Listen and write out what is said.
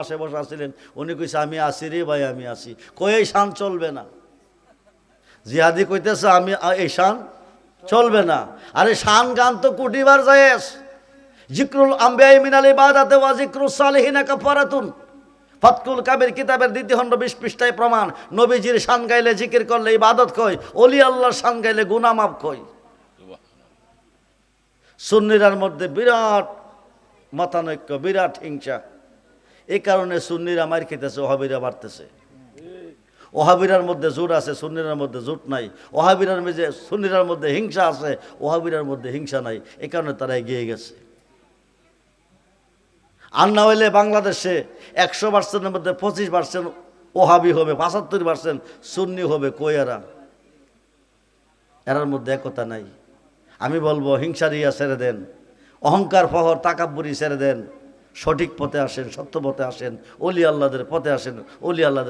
পাশে বসে আসছিলেন, উনি কইছে আমি আসি রে ভাই, আমি আসি। কই এই শান চলবে না। জিহাদি কইতেছে আমি এই শান চলবে না। আরে শান গান তো কুটিবার জায়েজ। জিক্রুল আম্বিয়া মিনাল ইবাদাতে ওয়া জিক্রুস সালিহিনা কাফারাতুন। ফাতকুল কাবির কিতাবের 2 খণ্ড 20 পৃষ্ঠায় প্রমাণ, নবীজির শান গাইলে জিকির করলে ইবাদত কই, ওলি আল্লাহর শান গাইলে গুনাহ মাফ কই। সুন্নিরার মধ্যে বিরাট মতানৈক্য, বিরাট হিংসা। এই কারণে সুন্নিরা মার খেতেছে, ওহাবিরা বাড়তেছে। ওহাবিরার মধ্যে জোট আছে, সুন্নিরার মধ্যে জোট নাই। ওহাবিরার মধ্যে সুন্নিরার মধ্যে হিংসা আছে, ওহাবিরার মধ্যে হিংসা নাই। এই কারণে তারা এগিয়ে গেছে। আর না হইলে বাংলাদেশে 100%-এর মধ্যে 25% ওহাবি হবে, 75% সুন্নি হবে। কই এরার মধ্যে একতা নাই। আমি বলবো হিংসারিয়া ছেড়ে দেন, অহংকার ফহর তাকাব্বুরি ছেড়ে দেন, সঠিক পথে আসেন, সত্য পথে আসেন, ওলি আল্লাহদের পথে আসেন, ওলি আল্লাহদের